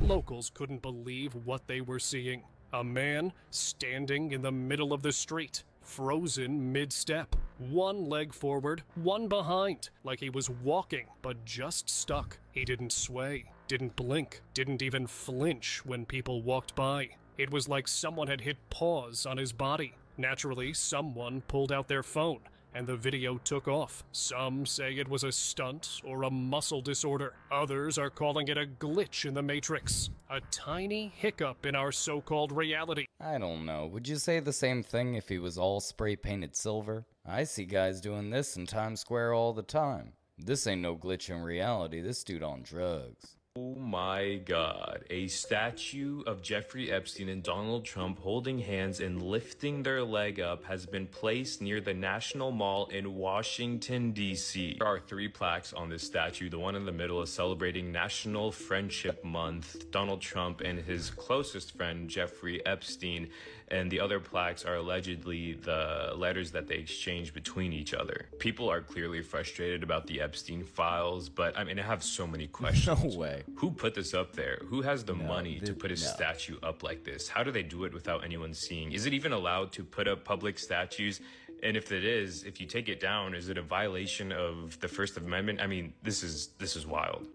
Locals couldn't believe what they were seeing. A man standing in the middle of the street, frozen mid-step. One leg forward, one behind, like he was walking, but just stuck. He didn't sway, didn't blink, didn't even flinch when people walked by. It was like someone had hit pause on his body. Naturally, someone pulled out their phone, and the video took off. Some say it was a stunt or a muscle disorder. Others are calling it a glitch in the Matrix, a tiny hiccup in our so-called reality. I don't know. Would you say the same thing if he was all spray painted silver? I see guys doing this in Times Square all the time. This ain't no glitch in reality. This dude on drugs. Oh my god, a statue of Jeffrey Epstein and Donald Trump holding hands and lifting their leg up has been placed near the National Mall in Washington, D.C. There are 3 plaques on this statue. The one in the middle is celebrating National Friendship Month, Donald Trump and his closest friend, Jeffrey Epstein, and the other plaques are allegedly the letters that they exchanged between each other. People are clearly frustrated about the Epstein files, but I mean, I have so many questions. No way. Who put this up there? Who has the money to put a statue up like this? How do they do it without anyone seeing? Is it even allowed to put up public statues? And if it is, if you take it down, is it a violation of the First Amendment? I mean, this is wild.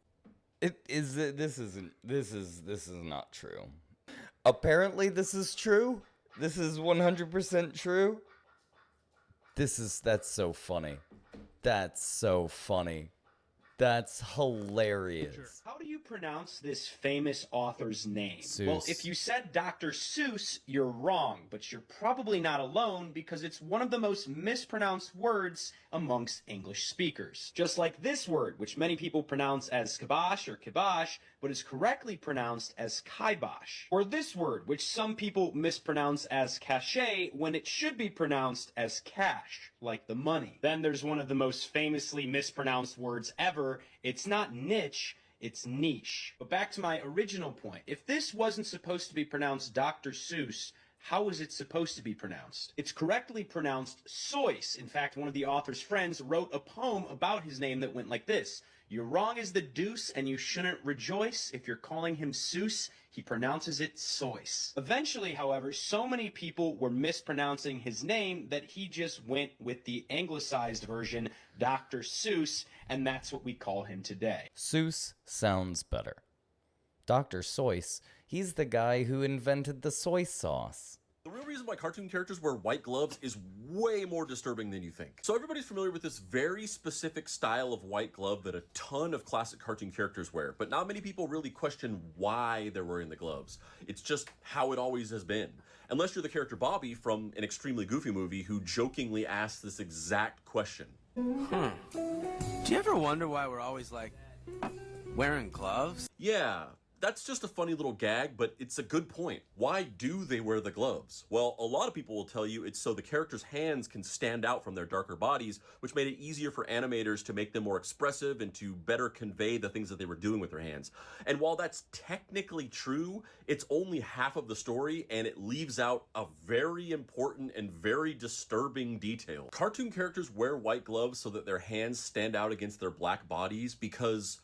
This is not true. Apparently this is true. This is 100% true. That's so funny. That's so funny. That's hilarious. How do you pronounce this famous author's name? Seuss. Well, if you said Dr. Seuss, you're wrong, but you're probably not alone because it's one of the most mispronounced words amongst English speakers. Just like this word, which many people pronounce as kibosh or kibosh, but is correctly pronounced as kibosh. Or this word, which some people mispronounce as cachet when it should be pronounced as cash, like the money. Then there's one of the most famously mispronounced words ever. It's not niche, it's niche. But back to my original point. If this wasn't supposed to be pronounced Dr. Seuss, how is it supposed to be pronounced? It's correctly pronounced Seuss. In fact, one of the author's friends wrote a poem about his name that went like this. You're wrong as the deuce, and you shouldn't rejoice. If you're calling him Seuss, he pronounces it Seuss. Eventually, however, so many people were mispronouncing his name that he just went with the anglicized version, Dr. Seuss, and that's what we call him today. Seuss sounds better. Dr. Seuss, he's the guy who invented the soy sauce. The real reason why cartoon characters wear white gloves is way more disturbing than you think. So everybody's familiar with this very specific style of white glove that a ton of classic cartoon characters wear, but not many people really question why they're wearing the gloves. It's just how it always has been. Unless you're the character Bobby from an extremely goofy movie who jokingly asks this exact question. Do you ever wonder why we're always, like, wearing gloves? Yeah. That's just a funny little gag, but it's a good point. Why do they wear the gloves? Well, a lot of people will tell you it's so the character's hands can stand out from their darker bodies, which made it easier for animators to make them more expressive and to better convey the things that they were doing with their hands. And while that's technically true, it's only half of the story, and it leaves out a very important and very disturbing detail. Cartoon characters wear white gloves so that their hands stand out against their black bodies because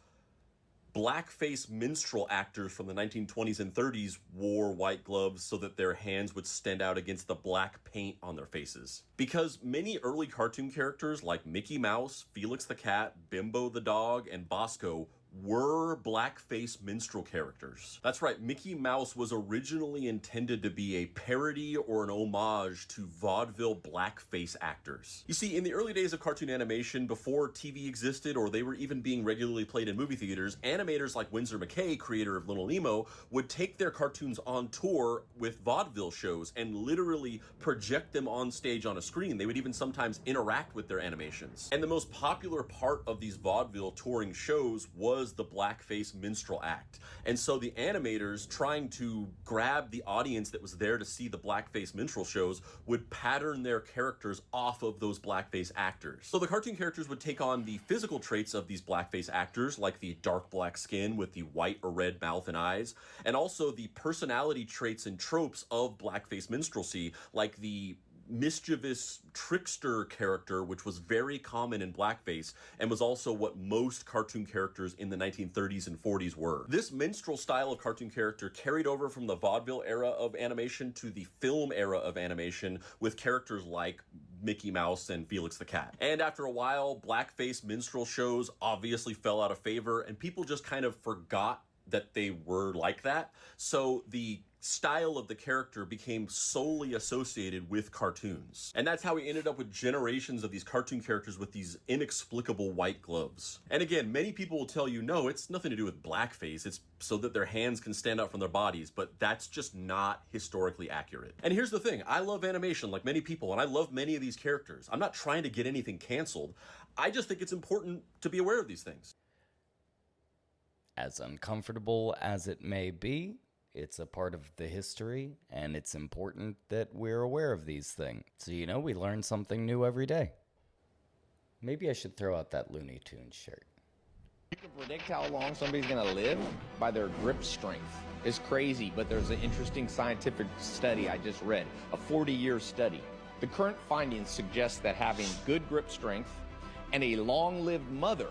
blackface minstrel actors from the 1920s and 30s wore white gloves so that their hands would stand out against the black paint on their faces. Because many early cartoon characters like Mickey Mouse, Felix the Cat, Bimbo the Dog, and Bosco were blackface minstrel characters. That's right, Mickey Mouse was originally intended to be a parody or an homage to vaudeville blackface actors. You see, in the early days of cartoon animation, before TV existed or they were even being regularly played in movie theaters, animators like Winsor McCay, creator of Little Nemo, would take their cartoons on tour with vaudeville shows and literally project them on stage on a screen. They would even sometimes interact with their animations. And the most popular part of these vaudeville touring shows was the blackface minstrel act. And so the animators, trying to grab the audience that was there to see the blackface minstrel shows, would pattern their characters off of those blackface actors. So the cartoon characters would take on the physical traits of these blackface actors, like the dark black skin with the white or red mouth and eyes, and also the personality traits and tropes of blackface minstrelsy, like the mischievous trickster character, which was very common in blackface and was also what most cartoon characters in the 1930s and 40s were. This minstrel style of cartoon character carried over from the vaudeville era of animation to the film era of animation with characters like Mickey Mouse and Felix the Cat. And after a while, blackface minstrel shows obviously fell out of favor and people just kind of forgot that they were like that. So the style of the character became solely associated with cartoons. And that's how we ended up with generations of these cartoon characters with these inexplicable white gloves. And again, many people will tell you, no, it's nothing to do with blackface. It's so that their hands can stand out from their bodies, but that's just not historically accurate. And here's the thing, I love animation like many people, and I love many of these characters. I'm not trying to get anything canceled. I just think it's important to be aware of these things. As uncomfortable as it may be, it's a part of the history, and it's important that we're aware of these things. So, we learn something new every day. Maybe I should throw out that Looney Tunes shirt. You can predict how long somebody's going to live by their grip strength. It's crazy, but there's an interesting scientific study I just read, a 40-year study. The current findings suggest that having good grip strength and a long-lived mother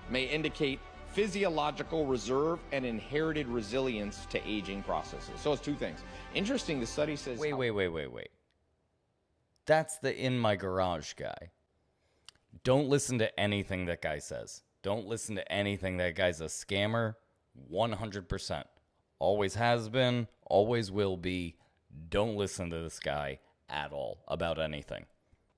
may indicate physiological reserve and inherited resilience to aging processes. So it's two things. Interesting, the study says... Wait. That's the in my garage guy. Don't listen to anything that guy says. Don't listen to anything that guy's a scammer. 100%. Always has been, always will be. Don't listen to this guy at all about anything.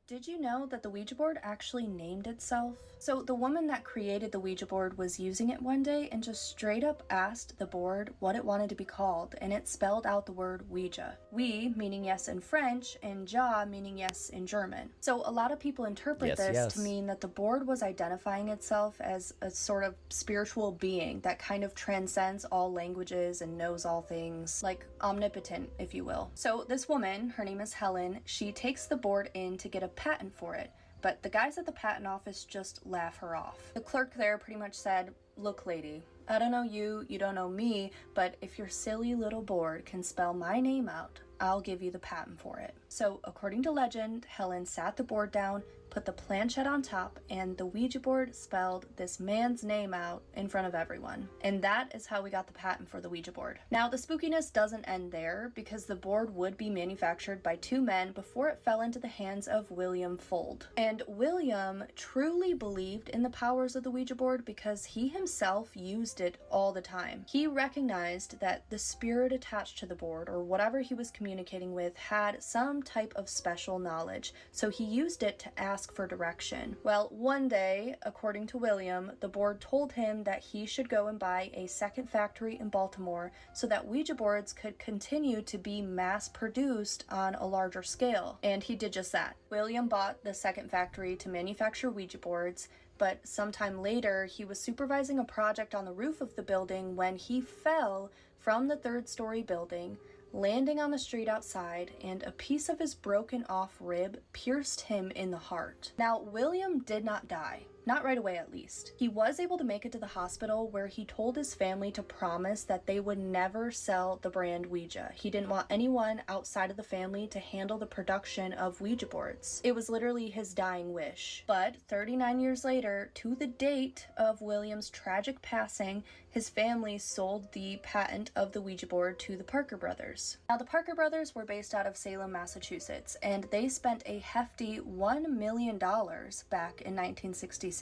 Did you know that the Ouija board actually named itself? So the woman that created the Ouija board was using it one day and just straight up asked the board what it wanted to be called, and it spelled out the word Ouija. Oui meaning yes in French, and ja meaning yes in German. So a lot of people interpret this to mean that the board was identifying itself as a sort of spiritual being that kind of transcends all languages and knows all things, like omnipotent, if you will. So this woman, her name is Helen, she takes the board in to get a patent for it, but the guys at the patent office just laugh her off. The clerk there pretty much said, "Look, lady, I don't know you, you don't know me, but if your silly little board can spell my name out, I'll give you the patent for it." So according to legend, Helen sat the board down, put the planchette on top, and the Ouija board spelled this man's name out in front of everyone. And that is how we got the patent for the Ouija board. Now, the spookiness doesn't end there, because the board would be manufactured by two men before it fell into the hands of William Fuld. And William truly believed in the powers of the Ouija board because he himself used it all the time. He recognized that the spirit attached to the board, or whatever he was communicating with, had some type of special knowledge, so he used it to ask for direction. Well, one day, according to William, the board told him that he should go and buy a second factory in Baltimore so that Ouija boards could continue to be mass produced on a larger scale. And he did just that. William bought the second factory to manufacture Ouija boards, but sometime later he was supervising a project on the roof of the building when he fell from the third-story building, landing on the street outside, and a piece of his broken off rib pierced him in the heart. Now, William did not die. Not right away, at least. He was able to make it to the hospital, where he told his family to promise that they would never sell the brand Ouija. He didn't want anyone outside of the family to handle the production of Ouija boards. It was literally his dying wish. But 39 years later, to the date of William's tragic passing, his family sold the patent of the Ouija board to the Parker brothers. Now, the Parker brothers were based out of Salem, Massachusetts, and they spent a hefty $1 million back in 1966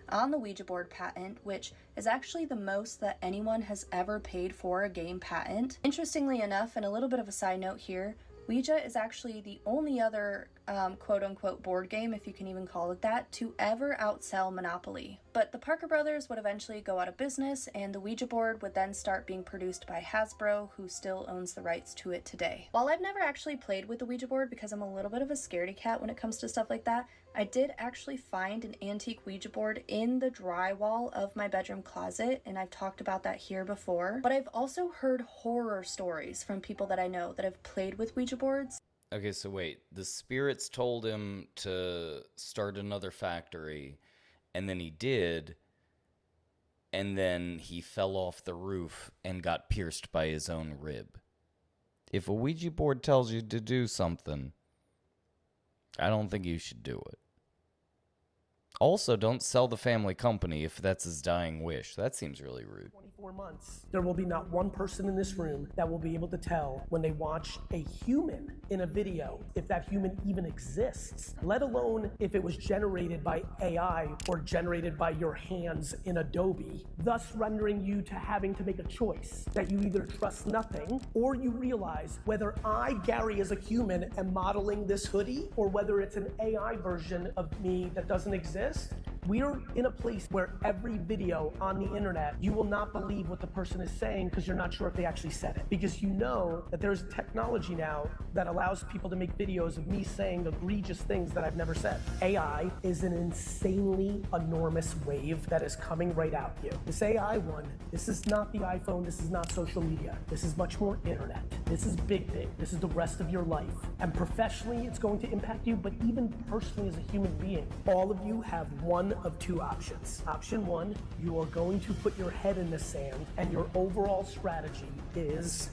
on the Ouija board patent, which is actually the most that anyone has ever paid for a game patent. Interestingly enough, and a little bit of a side note here, Ouija is actually the only other quote-unquote board game, if you can even call it that, to ever outsell Monopoly. But the Parker brothers would eventually go out of business, and the Ouija board would then start being produced by Hasbro, who still owns the rights to it today. While I've never actually played with the Ouija board because I'm a little bit of a scaredy cat when it comes to stuff like that, I did actually find an antique Ouija board in the drywall of my bedroom closet, and I've talked about that here before. But I've also heard horror stories from people that I know that have played with Ouija boards. Okay, so wait, the spirits told him to start another factory, and then he did, and then he fell off the roof and got pierced by his own rib. If a Ouija board tells you to do something, I don't think you should do it. Also, don't sell the family company if that's his dying wish. That seems really rude. 24 months, there will be not one person in this room that will be able to tell when they watch a human in a video if that human even exists, let alone if it was generated by AI or generated by your hands in Adobe, thus rendering you to having to make a choice that you either trust nothing or you realize whether I, Gary, as a human, am modeling this hoodie or whether it's an AI version of me that doesn't exist. We're in a place where every video on the internet, you will not believe what the person is saying because you're not sure if they actually said it. Because you know that there's technology now that allows people to make videos of me saying egregious things that I've never said. AI is an insanely enormous wave that is coming right at you. This AI one, this is not the iPhone, this is not social media. This is much more internet. This is big. This is the rest of your life. And professionally, it's going to impact you, but even personally as a human being, all of you have one of two options. Option one, you are going to put your head in the sand and your overall strategy is,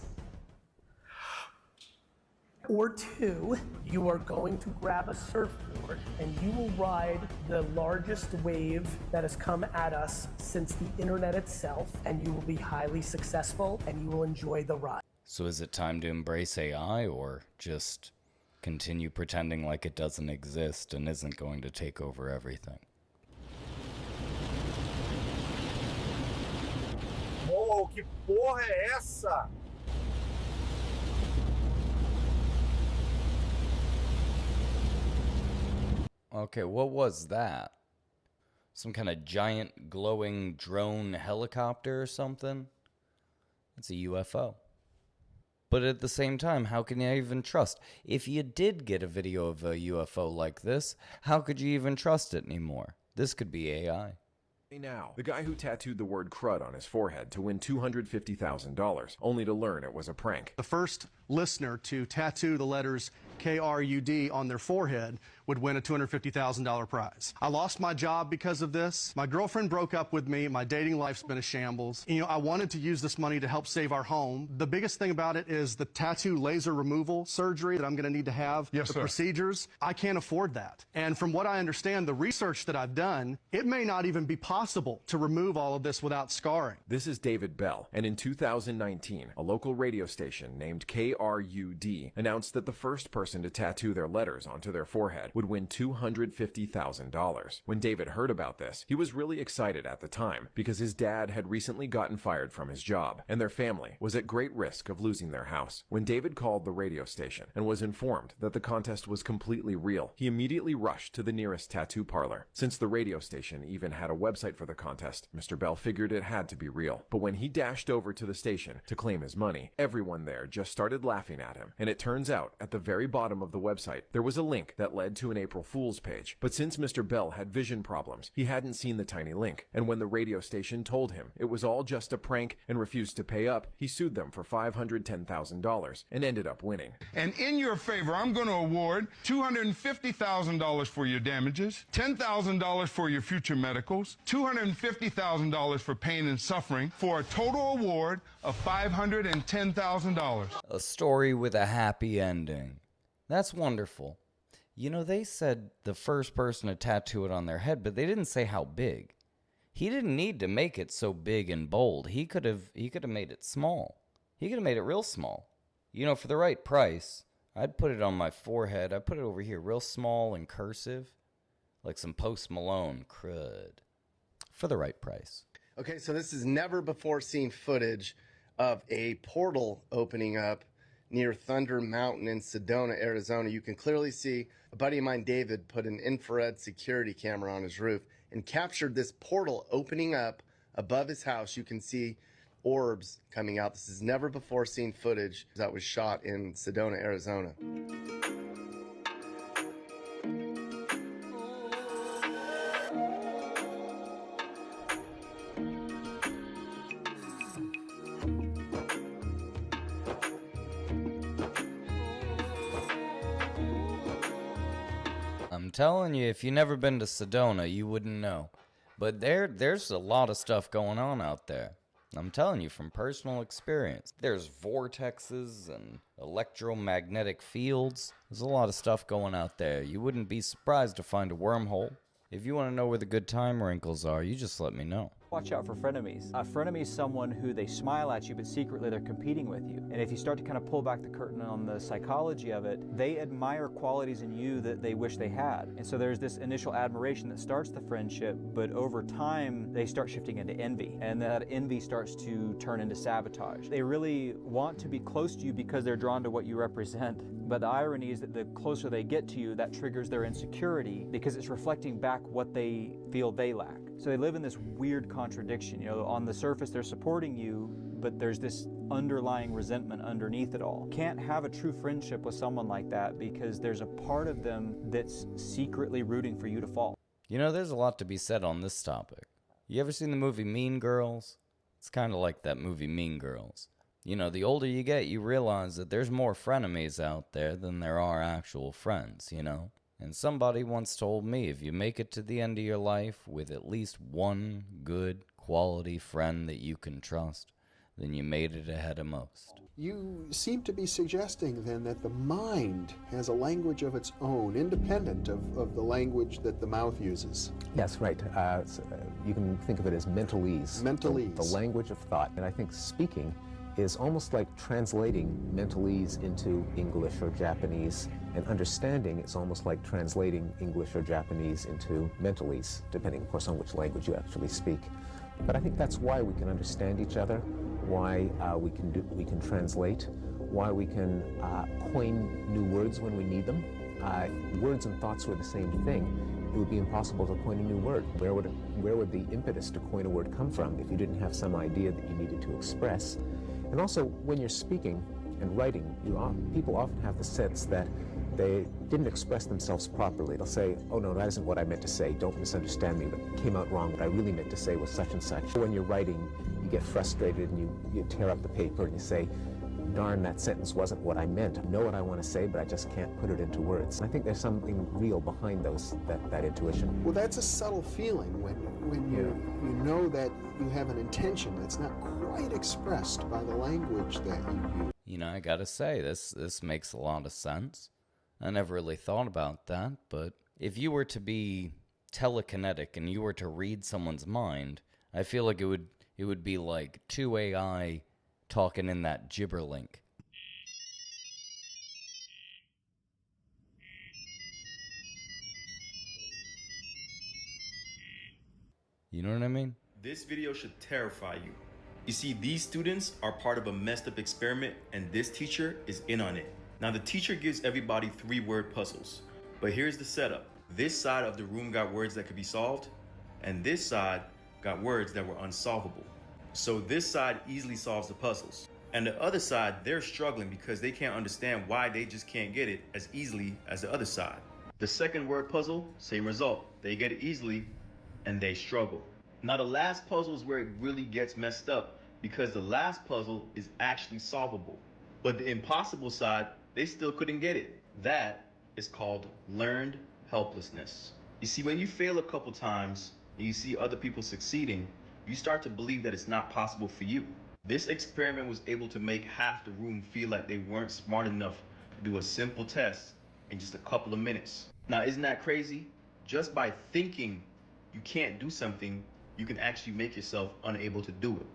or two, you are going to grab a surfboard and you will ride the largest wave that has come at us since the internet itself, and you will be highly successful and you will enjoy the ride. So is it time to embrace AI or just continue pretending like it doesn't exist and isn't going to take over everything? Oh, que porra é essa? Okay, what was that? Some kind of giant glowing drone helicopter or something? It's a UFO. But at the same time, how can you even trust? If you did get a video of a UFO like this, how could you even trust it anymore? This could be AI. Now, the guy who tattooed the word crud on his forehead to win $250,000, only to learn it was a prank. The first listener to tattoo the letters KRUD on their forehead would win a $250,000 prize. I lost my job because of this. My girlfriend broke up with me. My dating life's been a shambles. You know, I wanted to use this money to help save our home. The biggest thing about it is the tattoo laser removal surgery that I'm going to need to have. Yes, the sir. procedures. I can't afford that. And from what I understand, the research that I've done, it may not even be possible to remove all of this without scarring. This is David Bell, and in 2019, a local radio station named KRUD announced that the first person to tattoo their letters onto their forehead would win $250,000. When David heard about this, he was really excited at the time because his dad had recently gotten fired from his job, and their family was at great risk of losing their house. When David called the radio station and was informed that the contest was completely real, he immediately rushed to the nearest tattoo parlor. Since the radio station even had a website for the contest, Mr. Bell figured it had to be real. But when he dashed over to the station to claim his money, everyone there just started laughing at him. And it turns out, at the very bottom of the website, there was a link that led to an April Fool's page. But since Mr. Bell had vision problems, he hadn't seen the tiny link. And when the radio station told him it was all just a prank and refused to pay up, he sued them for $510,000 and ended up winning. And in your favor, I'm going to award $250,000 for your damages, $10,000 for your future medicals, $250,000 for pain and suffering, for a total award of $510,000. A story with a happy ending. That's wonderful. You know, they said the first person to tattoo it on their head, but they didn't say how big. He didn't need to make it so big and bold. He could have made it small. He could have made it real small. You know, for the right price, I'd put it on my forehead. I'd put it over here real small and cursive, like some Post Malone crud. For the right price. Okay, so this is never before seen footage of a portal opening up near Thunder Mountain in Sedona, Arizona. You can clearly see a buddy of mine, David, put an infrared security camera on his roof and captured this portal opening up above his house. You can see orbs coming out. This is never before seen footage that was shot in Sedona, Arizona. I'm telling you, if you've never been to Sedona, you wouldn't know. But there's a lot of stuff going on out there. I'm telling you from personal experience. There's vortexes and electromagnetic fields. There's a lot of stuff going out there. You wouldn't be surprised to find a wormhole. If you want to know where the good time wrinkles are, you just let me know. Watch out for frenemies. A frenemy is someone who they smile at you, but secretly they're competing with you. And if you start to kind of pull back the curtain on the psychology of it, they admire qualities in you that they wish they had. And so there's this initial admiration that starts the friendship, but over time, they start shifting into envy. And that envy starts to turn into sabotage. They really want to be close to you because they're drawn to what you represent. But the irony is that the closer they get to you, that triggers their insecurity because it's reflecting back what they feel they lack. So they live in this weird contradiction. You know, on the surface they're supporting you, but there's this underlying resentment underneath it all. Can't have a true friendship with someone like that because there's a part of them that's secretly rooting for you to fall. You know, there's a lot to be said on this topic. You ever seen the movie Mean Girls? It's kind of like that movie Mean Girls. You know, the older you get, you realize that there's more frenemies out there than there are actual friends, you know? And somebody once told me if you make it to the end of your life with at least one good, quality friend that you can trust, then you made it ahead of most. You seem to be suggesting then that the mind has a language of its own, independent of the language that the mouth uses. Yes, right. You can think of it as mentalese. Mentalese. The language of thought. And I think speaking is almost like translating mentalese into English or Japanese, and understanding is almost like translating English or Japanese into mentalese, depending, of course, on which language you actually speak. But I think that's why we can understand each other, why we can translate, why we can coin new words when we need them. Words and thoughts were the same thing. It would be impossible to coin a new word. Where would the impetus to coin a word come from if you didn't have some idea that you needed to express? And also, when you're speaking and writing, people often have the sense that they didn't express themselves properly. They'll say, oh no, that isn't what I meant to say. Don't misunderstand me. It came out wrong. What I really meant to say was such and such. When you're writing, you get frustrated and you tear up the paper and you say, darn, that sentence wasn't what I meant. I know what I want to say, but I just can't put it into words. And I think there's something real behind that intuition. Well, that's a subtle feeling when you know that you have an intention that's not quite expressed by the language that you use. You know, I gotta say, this makes a lot of sense. I never really thought about that, but if you were to be telekinetic and you were to read someone's mind, I feel like it would be like two AI talking in that gibberlink. You know what I mean? This video should terrify you. You see, these students are part of a messed up experiment and this teacher is in on it. Now the teacher gives everybody 3-word puzzles, but here's the setup. This side of the room got words that could be solved, and this side got words that were unsolvable. So this side easily solves the puzzles. And the other side, they're struggling because they can't understand why they just can't get it as easily as the other side. The second word puzzle, same result. They get it easily and they struggle. Now the last puzzle is where it really gets messed up because the last puzzle is actually solvable. But the impossible side, they still couldn't get it. That is called learned helplessness. You see, when you fail a couple times and you see other people succeeding, you start to believe that it's not possible for you. This experiment was able to make half the room feel like they weren't smart enough to do a simple test in just a couple of minutes. Now, isn't that crazy? Just by thinking you can't do something, you can actually make yourself unable to do it.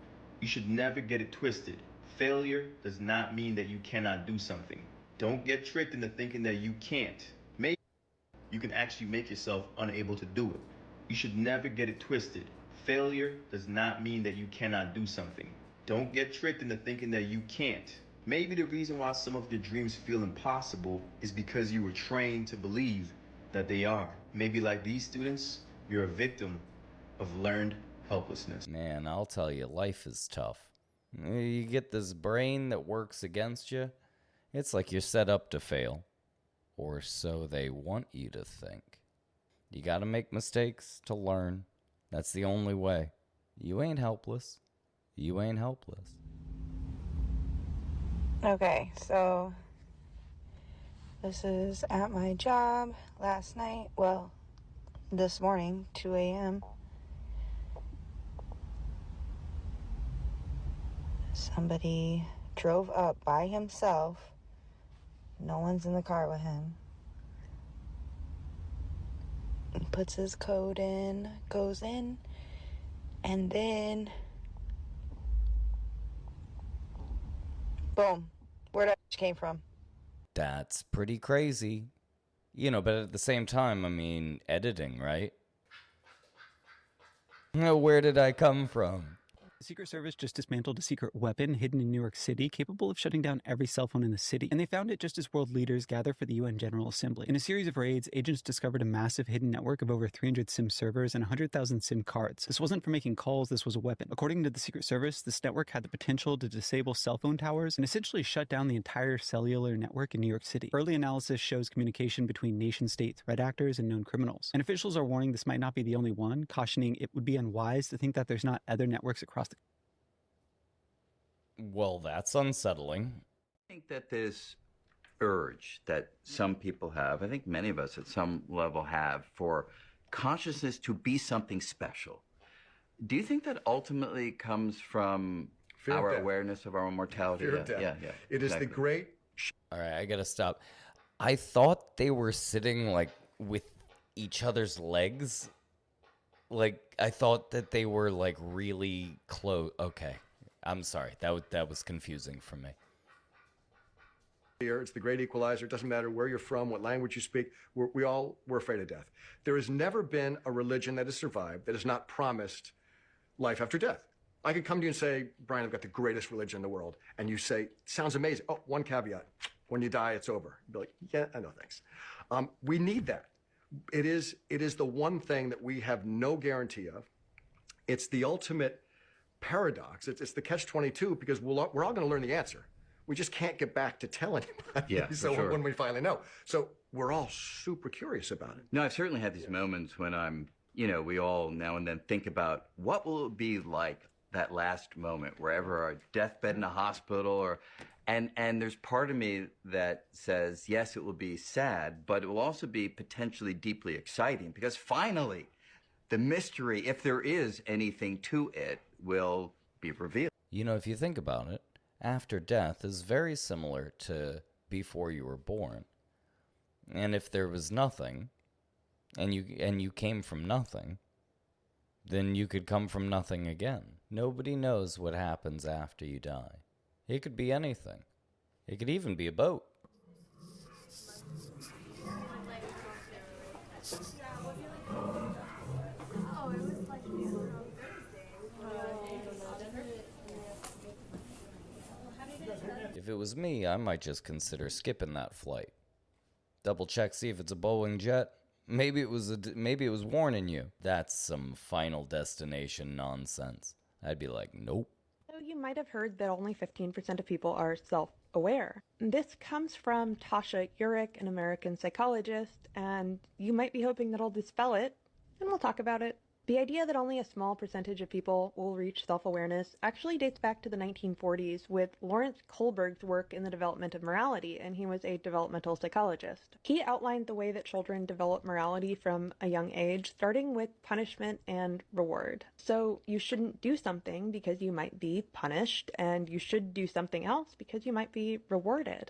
You should never get it twisted. Failure does not mean that you cannot do something. Don't get tricked into thinking that you can't. Maybe you can actually make yourself unable to do it. You should never get it twisted. Failure does not mean that you cannot do something. Don't get tricked into thinking that you can't. Maybe the reason why some of your dreams feel impossible is because you were trained to believe that they are. Maybe like these students, you're a victim of learned helplessness. Man, I'll tell you, life is tough. You get this brain that works against you. It's like you're set up to fail. Or so they want you to think. You gotta make mistakes to learn. That's the only way. You ain't helpless. You ain't helpless. Okay, so this is at my job last night. Well, this morning, 2 a.m. Somebody drove up by himself. No one's in the car with him. He puts his code in, goes in, and then boom, where that came from. That's pretty crazy. You know, but at the same time, I mean, editing, right? Where did I come from? The Secret Service just dismantled a secret weapon hidden in New York City, capable of shutting down every cell phone in the city. And they found it just as world leaders gather for the UN General Assembly. In a series of raids, agents discovered a massive hidden network of over 300 SIM servers and 100,000 SIM cards. This wasn't for making calls, this was a weapon. According to the Secret Service, this network had the potential to disable cell phone towers and essentially shut down the entire cellular network in New York City. Early analysis shows communication between nation-state threat actors and known criminals. And officials are warning this might not be the only one, cautioning it would be unwise to think that there's not other networks across the Well, that's unsettling. I think that this urge that some people have, I think many of us at some level have, for consciousness to be something special. Do you think that ultimately comes from Fear of our death. awareness of our own mortality? Fear of death. Yeah. It is the great. All right, I gotta stop. I thought they were sitting, like, with each other's legs. Like, I thought that they were, like, really close. Okay. I'm sorry. That was confusing for me. Fear. It's the great equalizer. It doesn't matter where you're from, what language you speak. We're afraid of death. There has never been a religion that has survived that has not promised life after death. I could come to you and say, Brian, I've got the greatest religion in the world. And you say, sounds amazing. Oh, one caveat. When you die, it's over. You'd be like, yeah, I know, thanks. We need that. It is the one thing that we have no guarantee of. It's the ultimate paradox. It's the catch-22 because we're all going to learn the answer. We just can't get back to tell anybody. Yeah, for so sure. when we finally know. So we're all super curious about it. No, I've certainly had these moments when we all now and then think about what will it be like that last moment, wherever our deathbed in a hospital and there's part of me that says, yes, it will be sad, but it will also be potentially deeply exciting because finally the mystery, if there is anything to it, will be revealed. You know, if you think about it, after death is very similar to before you were born. And if there was nothing, and you came from nothing, then you could come from nothing again. Nobody knows what happens after you die. It could be anything. It could even be a boat. If it was me, I might just consider skipping that flight. Double check, see if it's a Boeing jet. Maybe it was warning you. That's some Final Destination nonsense. I'd be like, nope. So you might have heard that only 15% of people are self-aware. This comes from Tasha Eurich, an American psychologist, and you might be hoping that I'll dispel it, and we'll talk about it. The idea that only a small percentage of people will reach self-awareness actually dates back to the 1940s with Lawrence Kohlberg's work in the development of morality, and he was a developmental psychologist. He outlined the way that children develop morality from a young age, starting with punishment and reward. So you shouldn't do something because you might be punished, and you should do something else because you might be rewarded.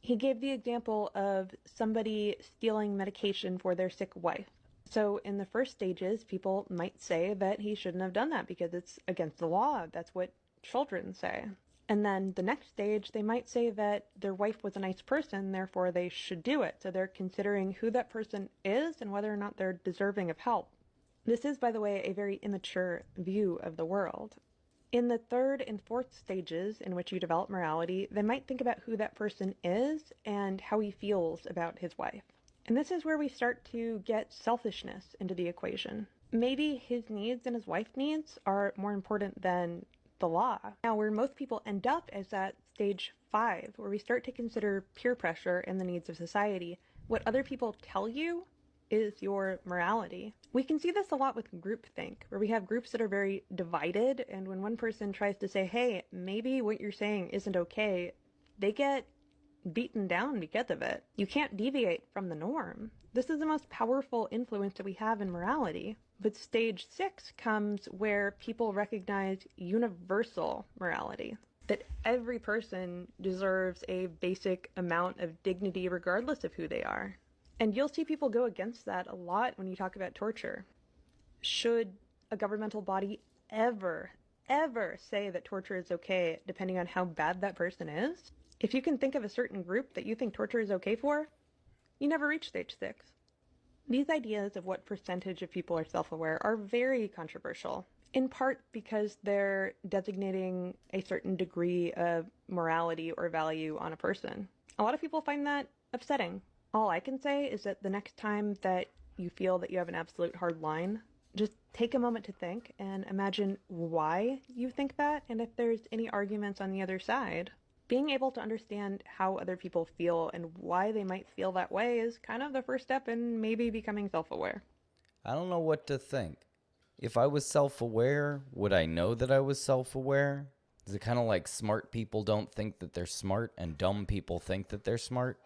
He gave the example of somebody stealing medication for their sick wife. So in the first stages, people might say that he shouldn't have done that because it's against the law. That's what children say. And then the next stage, they might say that their wife was a nice person, therefore they should do it. So they're considering who that person is and whether or not they're deserving of help. This is, by the way, a very immature view of the world. In the third and fourth stages in which you develop morality, they might think about who that person is and how he feels about his wife. And this is where we start to get selfishness into the equation. Maybe his needs and his wife's needs are more important than the law. Now, where most people end up is at stage 5, where we start to consider peer pressure and the needs of society. What other people tell you is your morality. We can see this a lot with groupthink, where we have groups that are very divided, and when one person tries to say, hey, maybe what you're saying isn't okay, they get beaten down because of it. You can't deviate from the norm. This is the most powerful influence that we have in morality. But stage 6 comes where people recognize universal morality. that every person deserves a basic amount of dignity regardless of who they are. And you'll see people go against that a lot when you talk about torture. Should a governmental body ever say that torture is okay depending on how bad that person is? If you can think of a certain group that you think torture is okay for, you never reach stage 6. These ideas of what percentage of people are self-aware are very controversial, in part because they're designating a certain degree of morality or value on a person. A lot of people find that upsetting. All I can say is that the next time that you feel that you have an absolute hard line, just take a moment to think and imagine why you think that, and if there's any arguments on the other side. Being able to understand how other people feel and why they might feel that way is kind of the first step in maybe becoming self-aware. I don't know what to think. If I was self-aware, would I know that I was self-aware? Is it kind of like smart people don't think that they're smart and dumb people think that they're smart?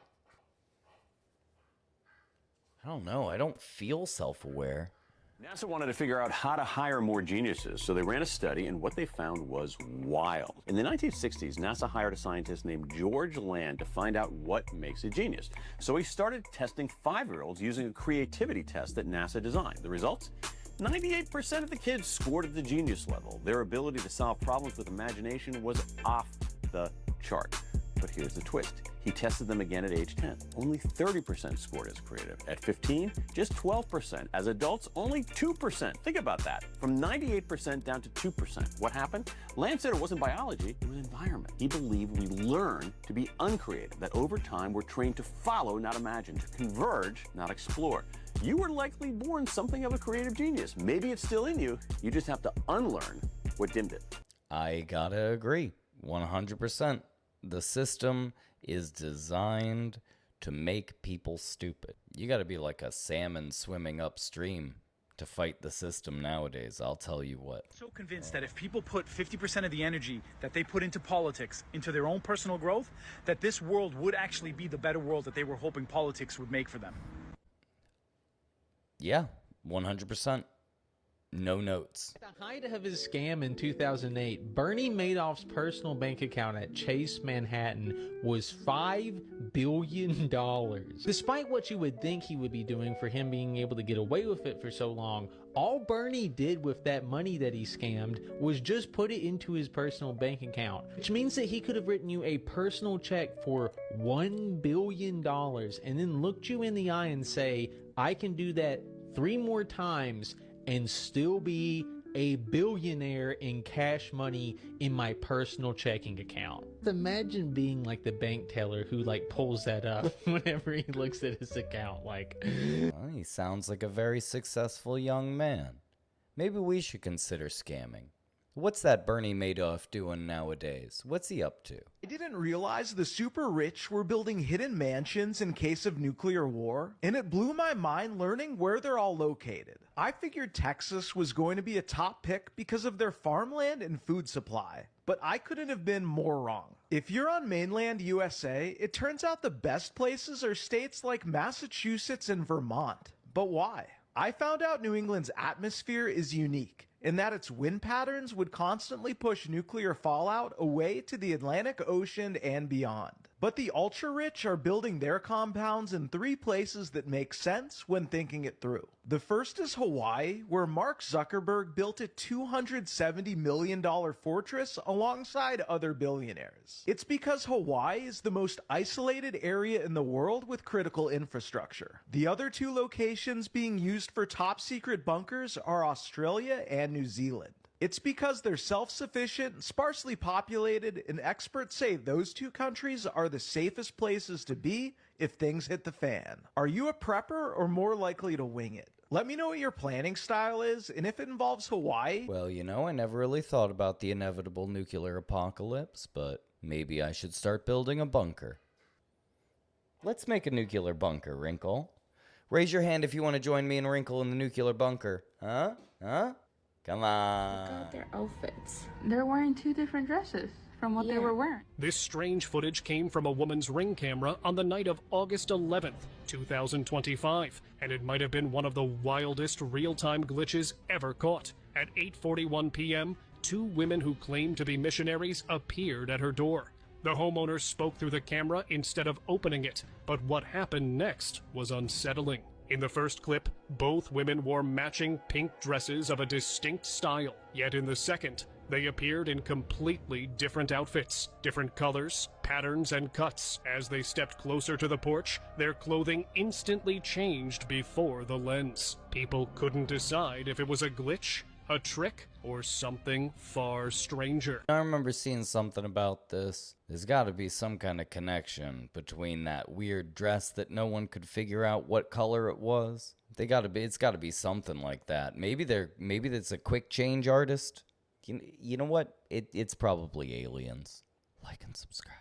I don't know. I don't feel self-aware. NASA wanted to figure out how to hire more geniuses, so they ran a study, and what they found was wild. In the 1960s, NASA hired a scientist named George Land to find out what makes a genius. So he started testing 5-year-olds using a creativity test that NASA designed. The results? 98% of the kids scored at the genius level. Their ability to solve problems with imagination was off the chart. But here's the twist. He tested them again at age 10. Only 30% scored as creative. At 15, just 12%. As adults, only 2%. Think about that. From 98% down to 2%. What happened? Land said it wasn't biology, it was environment. He believed we learn to be uncreative, that over time we're trained to follow, not imagine, to converge, not explore. You were likely born something of a creative genius. Maybe it's still in you. You just have to unlearn what dimmed it. I gotta agree. 100%. The system is designed to make people stupid. You gotta be like a salmon swimming upstream to fight the system nowadays, I'll tell you what. So convinced that if people put 50% of the energy that they put into politics, into their own personal growth, that this world would actually be the better world that they were hoping politics would make for them. Yeah, 100%. No notes. At the height of his scam in 2008, Bernie Madoff's personal bank account at Chase Manhattan was $5 billion. Despite what you would think he would be doing for him being able to get away with it for so long, all Bernie did with that money that he scammed was just put it into his personal bank account, which means that he could have written you a personal check for $1 billion and then looked you in the eye and say, I can do that 3 more times and still be a billionaire in cash money in my personal checking account. Imagine being like the bank teller who like pulls that up whenever he looks at his account. Like, well, he sounds like a very successful young man. Maybe we should consider scamming. What's that Bernie Madoff doing nowadays? What's he up to? I didn't realize the super rich were building hidden mansions in case of nuclear war, and it blew my mind learning where they're all located. I figured Texas was going to be a top pick because of their farmland and food supply, but I couldn't have been more wrong. If you're on mainland USA, it turns out the best places are states like Massachusetts and Vermont. But why? I found out New England's atmosphere is unique, in that its wind patterns would constantly push nuclear fallout away to the Atlantic Ocean and beyond. But the ultra-rich are building their compounds in 3 places that make sense when thinking it through. The first is Hawaii, where Mark Zuckerberg built a $270 million fortress alongside other billionaires. It's because Hawaii is the most isolated area in the world with critical infrastructure. The other 2 locations being used for top-secret bunkers are Australia and New Zealand. It's because they're self-sufficient, sparsely populated, and experts say those 2 countries are the safest places to be if things hit the fan. Are you a prepper or more likely to wing it? Let me know what your planning style is, and if it involves Hawaii. Well, you know, I never really thought about the inevitable nuclear apocalypse, but maybe I should start building a bunker. Let's make a nuclear bunker, Wrinkle. Raise your hand if you want to join me and Wrinkle in the nuclear bunker. Huh? Huh? Come on. Look at their outfits. They're wearing 2 different dresses from what they were wearing. This strange footage came from a woman's Ring camera on the night of August 11th, 2025, and it might have been one of the wildest real-time glitches ever caught. At 8:41 p.m., 2 women who claimed to be missionaries appeared at her door. The homeowner spoke through the camera instead of opening it, but what happened next was unsettling. In the first clip, both women wore matching pink dresses of a distinct style, yet in the second, they appeared in completely different outfits, different colors, patterns, and cuts. As they stepped closer to the porch, their clothing instantly changed before the lens. People couldn't decide if it was a glitch, a trick, or something far stranger. I remember seeing something about this. There's got to be some kind of connection between that weird dress that no one could figure out what color it was. It's got to be something like that. Maybe it's a quick change artist. You know what? It's probably aliens. Like and subscribe.